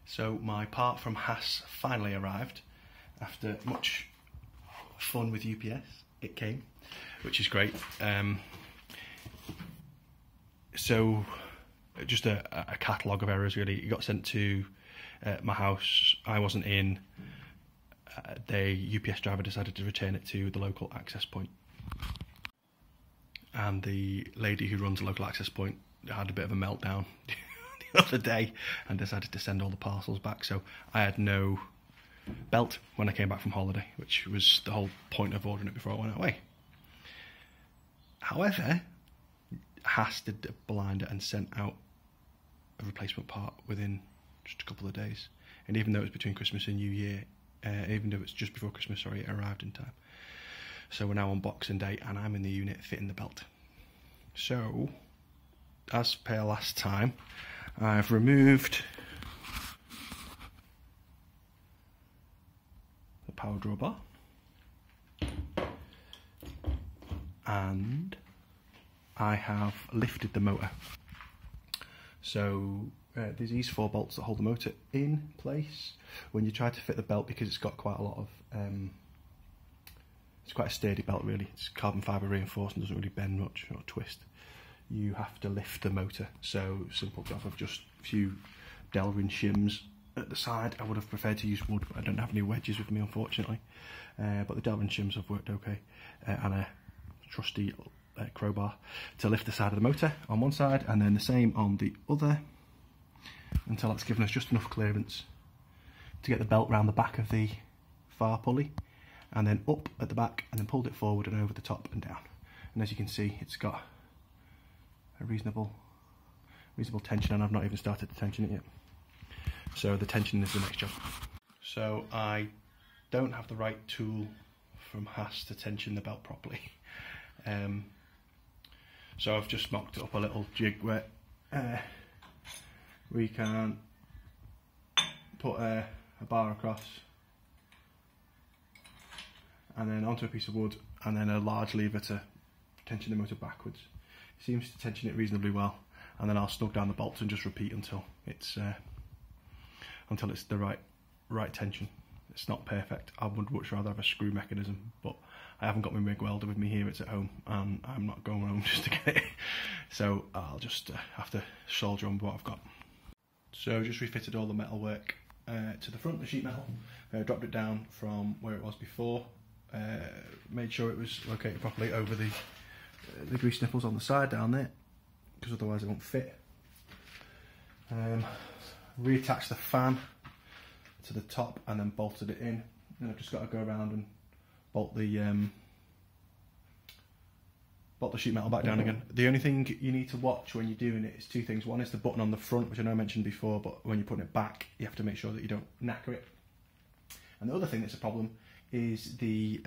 So my part from Haas finally arrived. After much fun with UPS, it came, which is great. So just a catalogue of errors really. It got sent to my house. I wasn't in. The UPS driver decided to return it to the local access point. And the lady who runs the local access point had a bit of a meltdown the other day and decided to send all the parcels back. So I had no belt when I came back from holiday, which was the whole point of ordering it before I went away. However, Haas did a blinder and sent out a replacement part within just a couple of days. And even though it was between Christmas and New Year, even though it's just before Christmas, sorry, it arrived in time. So we're now on Boxing Day and I'm in the unit fitting the belt. So, as per last time, I've removed the power draw bar and I have lifted the motor. So there's these 4 bolts that hold the motor in place. When you try to fit the belt, because it's got quite a lot of it's quite a sturdy belt really, it's carbon fibre reinforced and doesn't really bend much or twist, you have to lift the motor. So simple job of just a few Delrin shims at the side. I would have preferred to use wood, but I don't have any wedges with me unfortunately, but the Delrin shims have worked okay, and a trusty crowbar to lift the side of the motor on one side and then the same on the other, until that's given us just enough clearance to get the belt round the back of the far pulley and then up at the back, and then pulled it forward and over the top and down. And as you can see, it's got a reasonable tension, and I've not even started to tension it yet. So the tension is the next job. So I don't have the right tool from Haas to tension the belt properly. So I've just mocked up a little jig where we can put a bar across and then onto a piece of wood and then a large lever to tension the motor backwards. It seems to tension it reasonably well, and then I'll snug down the bolts and just repeat until it's the right tension. It's not perfect. I would much rather have a screw mechanism, but I haven't got my MIG welder with me here, it's at home, and I'm not going home just to get it. So I'll just have to soldier on what I've got. So just refitted all the metal work to the front, the sheet metal, dropped it down from where it was before, made sure it was located properly over the grease nipples on the side down there, because otherwise it won't fit. Reattached the fan to the top and then bolted it in, and I've just got to go around and bolt the sheet metal back down again. The only thing you need to watch when you're doing it is 2 things. One is the button on the front, which I know I mentioned before, but when you're putting it back, you have to make sure that you don't knacker it. And the other thing that's a problem is the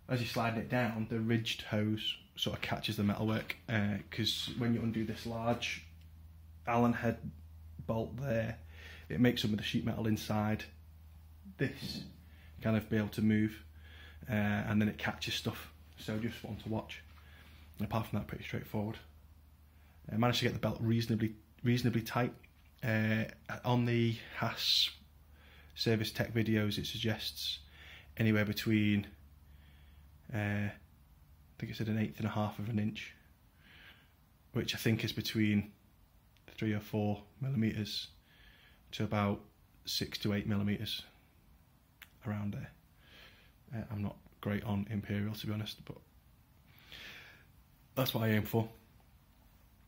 as you're sliding it down, the ridged hose sort of catches the metalwork, because when you undo this large Allen head bolt there, it makes some of the sheet metal inside this kind of be able to move, and then it catches stuff. So just one to watch. And apart from that, pretty straightforward. I managed to get the belt reasonably tight. On the Haas service tech videos, it suggests anywhere between I think it said 1/8 of an inch, which I think is between 3 or 4 millimeters to about 6 to 8 millimeters, around there. I'm not great on imperial, to be honest, but that's what I aim for.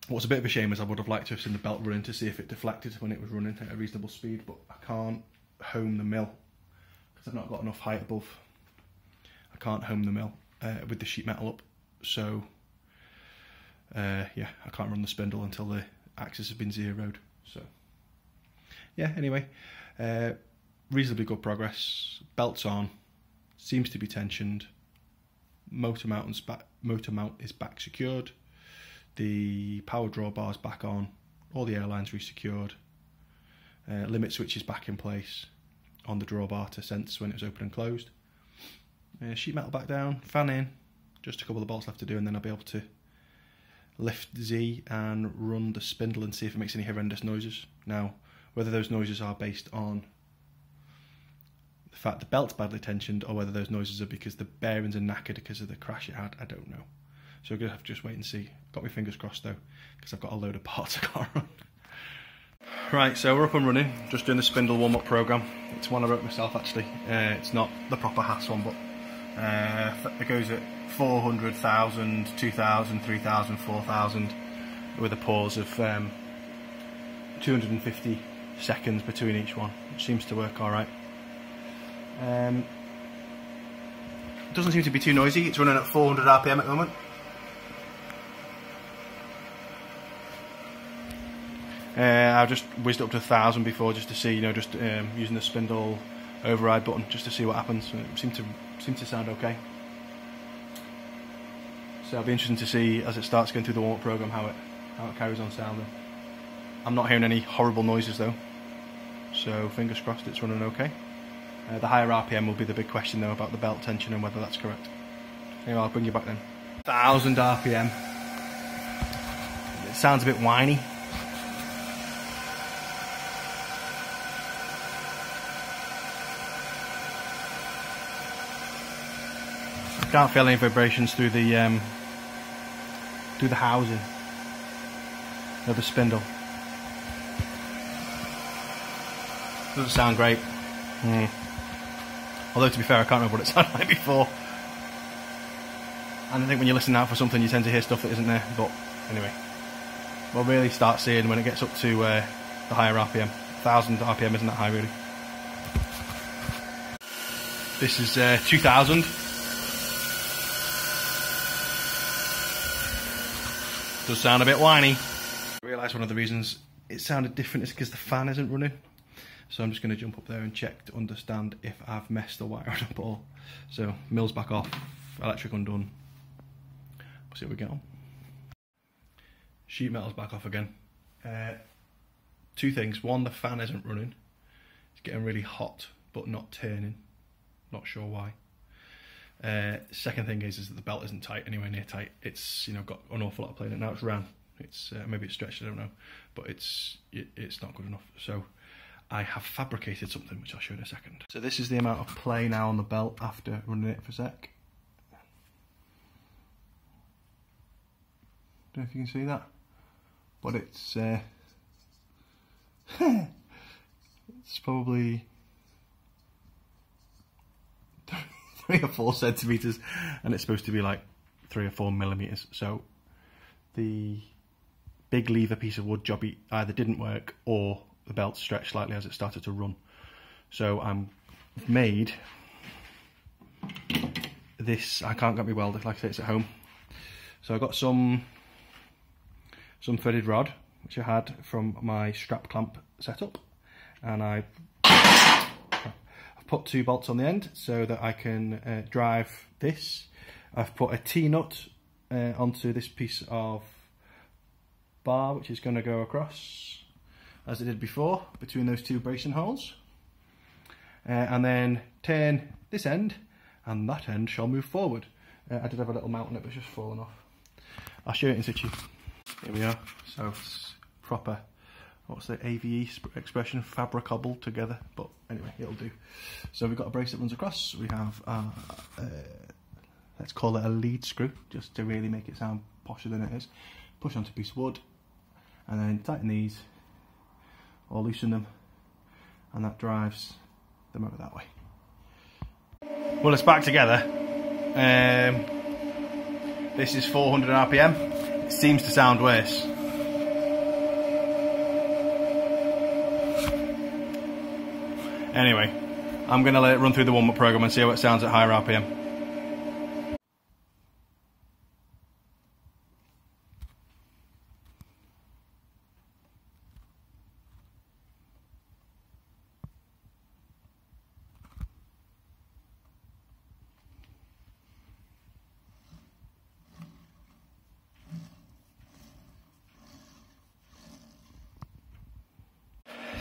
What's a bit of a shame is I would have liked to have seen the belt running to see if it deflected when it was running at a reasonable speed, but I can't home the mill because I've not got enough height above. I can't home the mill with the sheet metal up, so yeah, I can't run the spindle until the axis has been zeroed. So yeah, anyway, reasonably good progress. Belt's on, seems to be tensioned. Motor mount is back secured. The power drawbar's back on. All the airlines resecured. Limit switch is back in place on the drawbar to sense when it was open and closed. Sheet metal back down, fan in. Just a couple of bolts left to do, and then I'll be able to lift Z and run the spindle and see if it makes any horrendous noises. Now, whether those noises are based on the fact the belt's badly tensioned or whether those noises are because the bearings are knackered because of the crash it had, I don't know. So we're going to have to just wait and see. Got my fingers crossed though, because I've got a load of parts I can't run. Right, so we're up and running, just doing the spindle warm-up program. It's one I wrote myself actually. It's not the proper Haas one, but it goes at 400,000, 2,000, 3,000, 4,000 with a pause of 250 seconds between each one, which seems to work alright. It doesn't seem to be too noisy. It's running at 400 RPM at the moment. I've just whizzed up to 1,000 before just to see, just using the spindle override button just to see what happens. It seemed to sound okay. So it'll be interesting to see as it starts going through the warm-up program how it carries on sounding. I'm not hearing any horrible noises though, so fingers crossed it's running okay. The higher RPM will be the big question though about the belt tension and whether that's correct. Anyway, I'll bring you back then. 1,000 RPM. It sounds a bit whiny. I can't feel any vibrations through the housing of the spindle. Doesn't sound great. Although to be fair, I can't remember what it sounded like before. And I think when you listen out for something, you tend to hear stuff that isn't there. But anyway, we'll really start seeing when it gets up to the higher RPM. 1,000 RPM isn't that high really. This is 2,000. Does sound a bit whiny. I realised one of the reasons it sounded different is because the fan isn't running. So I'm just going to jump up there and check to understand if I've messed the wiring up at all. So mill's back off, electric undone. We'll see what we get on. Sheet metal's back off again. Two things. One, the fan isn't running. It's getting really hot but not turning. Not sure why. Second thing is that the belt isn't tight, anywhere near tight. It's got an awful lot of play in it. Now it's ran. It's maybe it's stretched, I don't know, but it's not good enough. So I have fabricated something which I'll show in a second. So this is the amount of play now on the belt after running it for a sec. Don't know if you can see that, but it's it's probably 3 or 4 centimeters, and it's supposed to be like 3 or 4 millimeters. So the big lever piece of wood job either didn't work or the belt stretched slightly as it started to run. So I've made this. I can't get me welded, like I say, it's at home. So I got some threaded rod which I had from my strap clamp setup, and I've put 2 bolts on the end so that I can drive this. I've put a T-nut onto this piece of bar which is going to go across as it did before between those 2 bracing holes, and then turn this end and that end shall move forward. I did have a little mount on it but it's just fallen off. I'll show it in situ. Here we are. So it's proper, what's the AVE expression, fabricable together, but anyway, it'll do. So we've got a brace that runs across. We have let's call it a lead screw just to really make it sound posher than it is. Push onto a piece of wood and then tighten these or loosen them, and that drives the motor that way. Well, it's back together. This is 400 RPM. It seems to sound worse. Anyway, I'm going to let it run through the warm-up program and see how it sounds at higher RPM.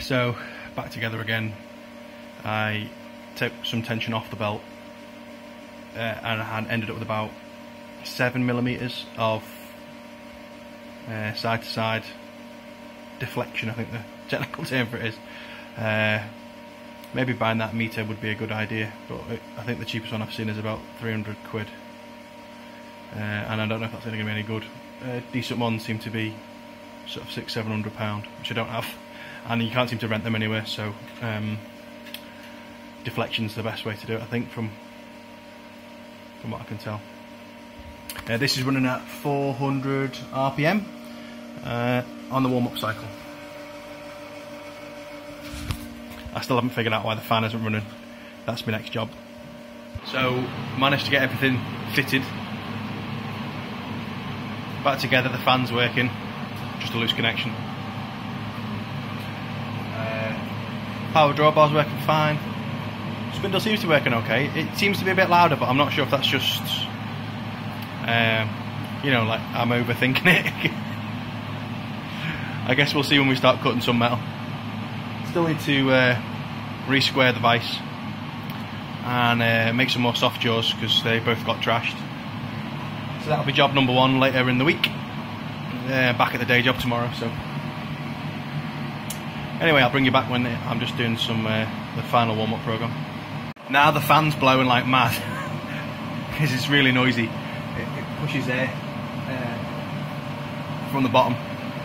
So, back together again. I took some tension off the belt and I ended up with about 7 millimeters of side to side deflection, I think the technical term for it is. Maybe buying that meter would be a good idea, but I think the cheapest one I've seen is about 300 quid, and I don't know if that's going to be any good. Decent ones seem to be sort of £600–700, which I don't have, and you can't seem to rent them anywhere, so deflection's the best way to do it, I think, from what I can tell. This is running at 400 RPM on the warm-up cycle. I still haven't figured out why the fan isn't running. That's my next job. So, managed to get everything fitted back together. The fan's working, just a loose connection. Power drawbar's working fine. Spindle seems to be working okay. It seems to be a bit louder, but I'm not sure if that's just, you know, like I'm overthinking it. I guess we'll see when we start cutting some metal. Still need to re-square the vise and make some more soft jaws because they both got trashed. So that'll be job number 1 later in the week. Back at the day job tomorrow. So anyway, I'll bring you back when I'm just doing some the final warm-up program. Now the fan's blowing like mad because it's really noisy. It pushes air from the bottom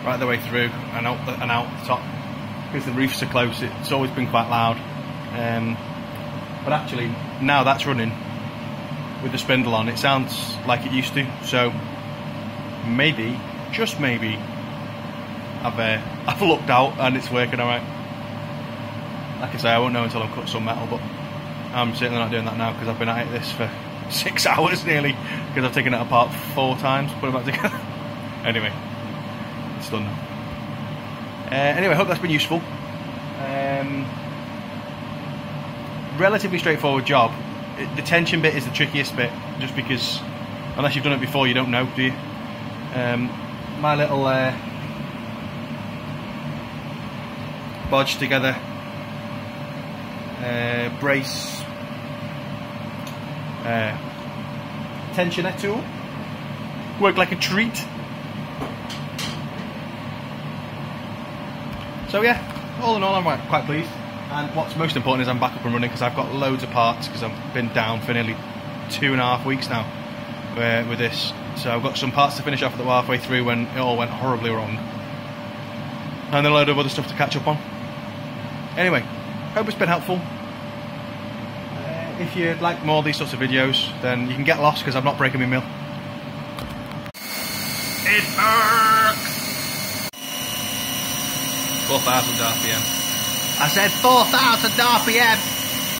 right the way through and out the top. Because the roofs are close, it's always been quite loud. But actually, now that's running with the spindle on, it sounds like it used to. So maybe, just maybe, I've looked out and it's working alright. Like I say, I won't know until I've cut some metal, but I'm certainly not doing that now because I've been at this for 6 hours nearly, because I've taken it apart 4 times, put it back together. Anyway, it's done now. Anyway, I hope that's been useful. Relatively straightforward job. The tension bit is the trickiest bit, just because unless you've done it before, you don't know, do you? My little bodged together brace tensioner tool worked like a treat. So yeah, all in all I'm quite pleased, and what's most important is I'm back up and running because I've got loads of parts because I've been down for nearly 2.5 weeks now with this. So I've got some parts to finish off at the halfway through when it all went horribly wrong, and then a load of other stuff to catch up on. Anyway, hope it's been helpful. If you'd like more of these sorts of videos, then you can get lost because I'm not breaking my mill. It works! 4,000 RPM. I said 4,000 RPM!